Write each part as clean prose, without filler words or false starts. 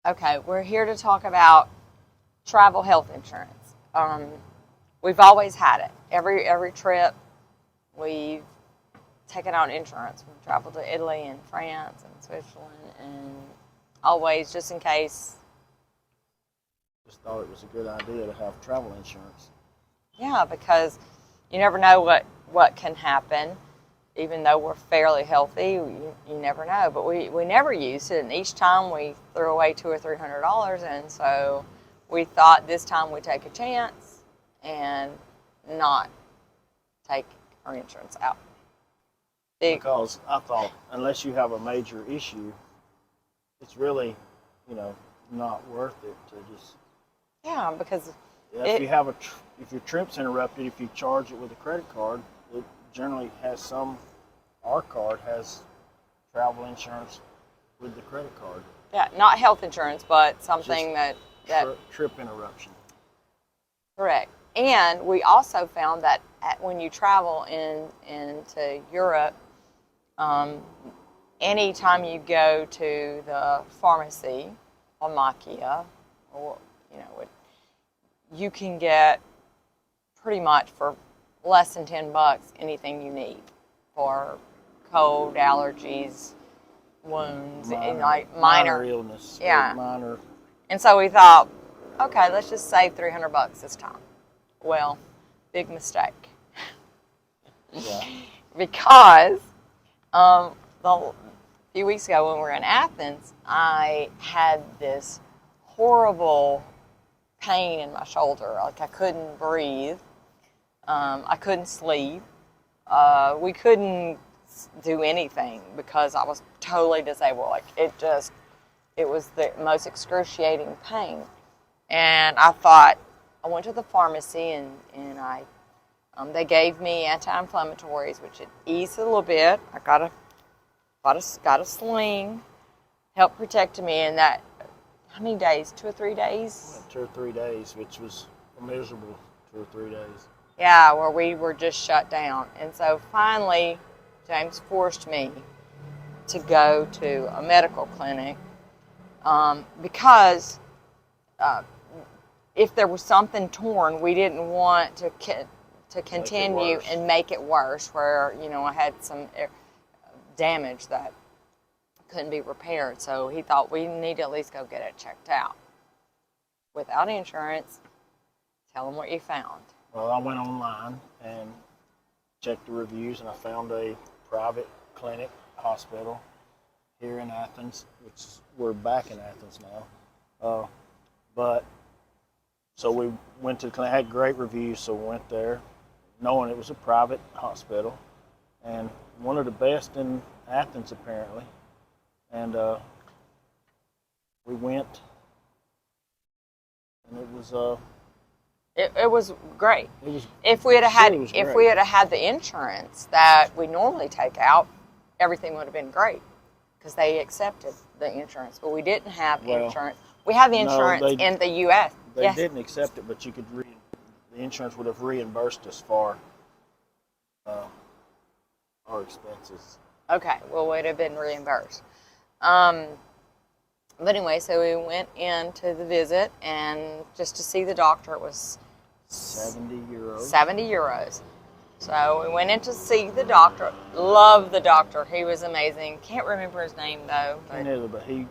Okay, we're here to talk about travel health insurance. We've always had it. Every trip, we've taken out insurance. We've traveled to Italy and France and Switzerland, and always, just in case. Just thought it was a good idea to have travel insurance. Yeah, because you never know what can happen. Even though we're fairly healthy, you never know. But we never used it, and each time we threw away $200 or $300, and so we thought this time we'd take a chance and not take our insurance out. Because I thought, unless you have a major issue, it's really, not worth it to just. Yeah, because if you have if your trip's interrupted, if you charge it with a credit card, it generally has our card has travel insurance with the credit card. Yeah, not health insurance, but something that trip interruption. Correct. And we also found that when you travel into Europe, anytime you go to the pharmacy, Pharmacia, or you can get pretty much for less than $10 anything you need for cold, allergies, wounds, minor illness. Yeah. Minor. And so we thought, okay, let's just save $300 this time. Well, big mistake. Yeah. Because a few weeks ago when we were in Athens, I had this horrible pain in my shoulder. Like I couldn't breathe. I couldn't sleep. We couldn't do anything because I was totally disabled. Like it was the most excruciating pain. And I thought, I went to the pharmacy and they gave me anti-inflammatories, which it eased a little bit. I got a sling, helped protect me in that. How many days? 2 or 3 days? 2 or 3 days, which was a miserable 2 or 3 days. Yeah, where we were just shut down. And so finally, James forced me to go to a medical clinic because if there was something torn, we didn't want to continue and make it worse, where I had some damage that couldn't be repaired. So he thought we need to at least go get it checked out. Without insurance, tell them what you found. Well, I went online and checked the reviews, and I found a private clinic, hospital here in Athens, which we're back in Athens now. So we went to the clinic, had great reviews, so we went there, knowing it was a private hospital, and one of the best in Athens apparently. And we went, and it was it was great. It was. If we had had the insurance that we normally take out, everything would have been great because they accepted the insurance. But we didn't have insurance. We have insurance in the U.S. They didn't accept it, but the insurance would have reimbursed us for our expenses. Okay, well, we'd have been reimbursed. But anyway, so we went in to the visit, and just to see the doctor, it was 70 euros. 70 euros. So we went in to see the doctor. Loved the doctor. He was amazing. Can't remember his name, though. But he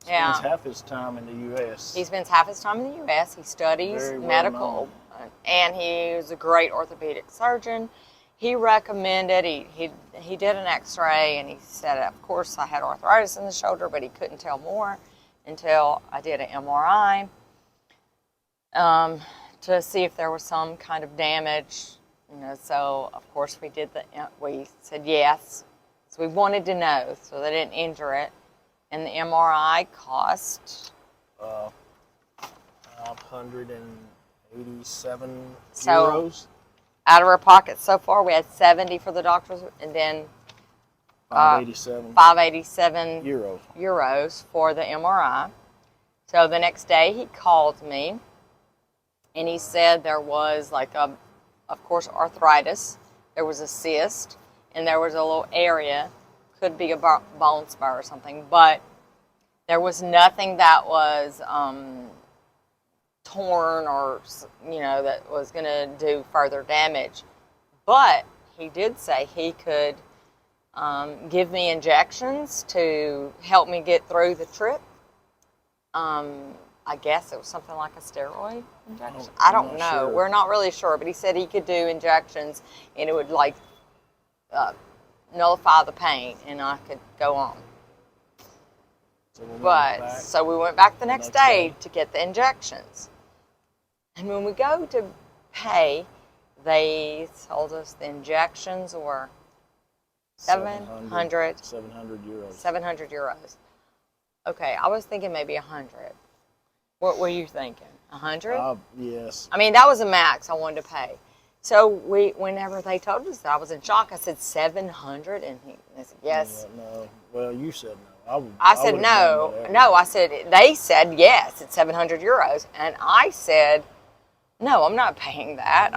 spends half his time in the U.S. He spends half his time in the U.S. He studies medical, and he was a great orthopedic surgeon. He recommended, he did an x-ray, and he said, of course, I had arthritis in the shoulder, but he couldn't tell more until I did an MRI to see if there was some kind of damage. So, of course, we said yes. So we wanted to know, so they didn't injure it. And the MRI cost? 587 euros. Out of our pockets so far, we had 70 for the doctors, and then 587 euros for the MRI. So the next day he called me, and he said there was of course, arthritis. There was a cyst, and there was a little area, could be a bone spur or something, but There was nothing that was torn or, that was going to do further damage. But he did say he could give me injections to help me get through the trip. I guess it was something like a steroid injection. I don't know. Sure. We're not really sure, but he said he could do injections and it would nullify the pain and I could go on. So we went back the next day to get the injections. And when we go to pay, they told us the injections were 700 euros. 700 euros. Okay, I was thinking maybe 100. What were you thinking? 100? Yes. I mean, that was the max I wanted to pay. So whenever they told us that, I was in shock. I said 700, and they said yes. Yeah, no. Well, you said no. I said no. No, I said they said yes. It's 700 euros, and I said no. I'm not paying that.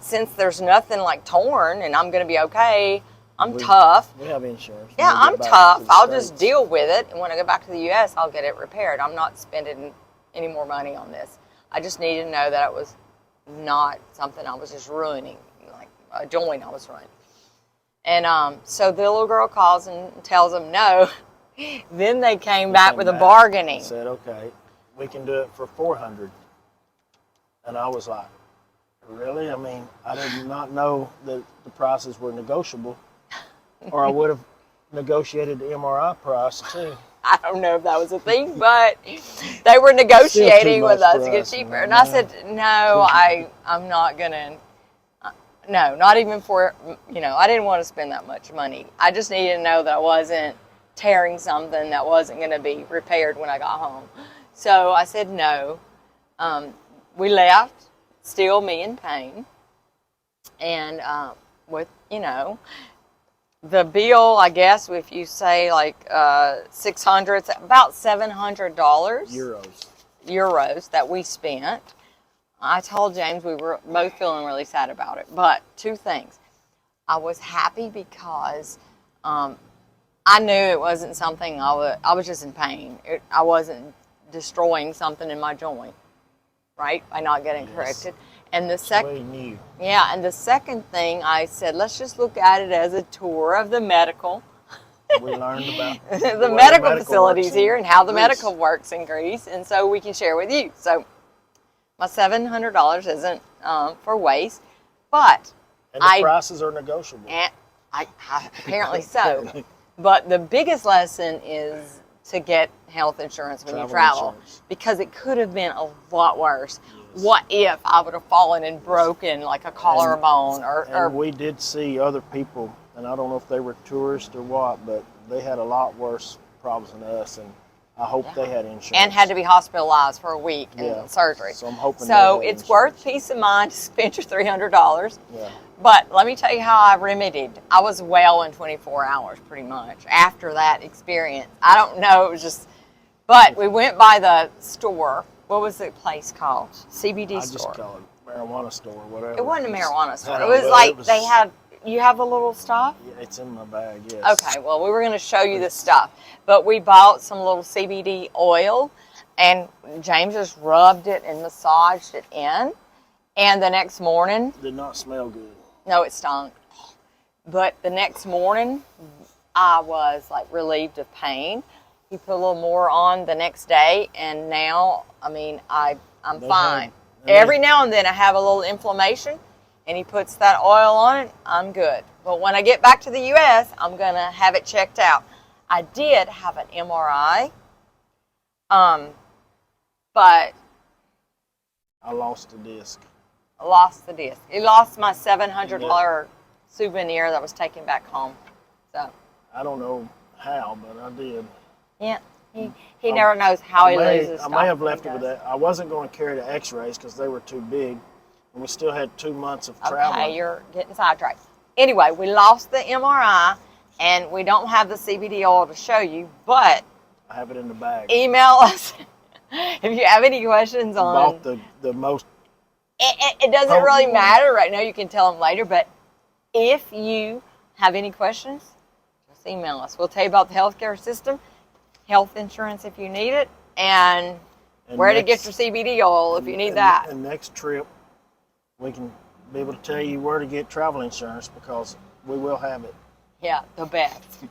Since there's nothing like torn, and I'm going to be okay. I'm tough. We have insurance. Yeah, I'm tough. I'll just deal with it, and when I go back to the U.S., I'll get it repaired. I'm not spending any more money on this. I just needed to know that it was not something I was just ruining, like a joint I was ruining. And so the little girl calls and tells them no. Then they came back with a bargaining. Said, okay, we can do it for 400. And I was like, really? I mean, I did not know that the prices were negotiable, or I would have negotiated the MRI price too. I don't know if that was a thing, but they were negotiating with us to get cheaper. And I said, no, I'm not going to, no, not even for, I didn't want to spend that much money. I just needed to know that I wasn't tearing something that wasn't going to be repaired when I got home. So I said no. We left, still me in pain. And with, the bill, I guess, if you say like 600, it's about $700 euros that we spent. I told James we were both feeling really sad about it. But two things. I was happy because I knew it wasn't something I was just in pain. I wasn't destroying something in my joint, right, by not getting corrected. And the second, and the second thing, I said, let's just look at it as a tour of the medical. We learned about the medical facilities here and how the medical works in Greece, and so we can share with you. So my $700 isn't for waste, but and the prices are negotiable. And apparently so. But the biggest lesson is to get health insurance when you travel, because it could have been a lot worse. What if I would have fallen and broken like a collarbone? And we did see other people, and I don't know if they were tourists or what, but they had a lot worse problems than us, and I hope they had insurance. And had to be hospitalized for a week in surgery. So I'm hoping. So it's worth peace of mind to spend your $300. Yeah. But let me tell you how I remedied. I was well in 24 hours, pretty much, after that experience. I don't know, it was just, but we went by the store. What was the place called? CBD store. I just call it marijuana store, whatever. It wasn't a marijuana store. It was like they had, you have the little stuff? Yeah, it's in my bag, yes. Okay, well, we were going to show you the stuff. But we bought some little CBD oil, and James just rubbed it and massaged it in. And the next morning. Did not smell good. No, it stunk. But the next morning, I was like relieved of pain. He put a little more on the next day, and now, I mean, I'm fine. Every now and then I have a little inflammation, and he puts that oil on it, I'm good. But when I get back to the U.S., I'm going to have it checked out. I did have an MRI, but I lost a disc. I lost the disc. He lost my $700 souvenir that was taken back home. So I don't know how, but I did. Yeah, he never knows how he loses stuff. I may have left it with that. I wasn't going to carry the x-rays because they were too big, and we still had 2 months of travel. Okay, you're getting sidetracked. Anyway, we lost the MRI, and we don't have the CBD oil to show you, but I have it in the bag. Email us if you have any questions on. Bought the most. It doesn't really matter right now. You can tell them later, but if you have any questions, just email us. We'll tell you about the healthcare system. health insurance if you need it, and where to get your CBD oil if you need that. And next trip, we can be able to tell you where to get travel insurance because we will have it. Yeah, the best.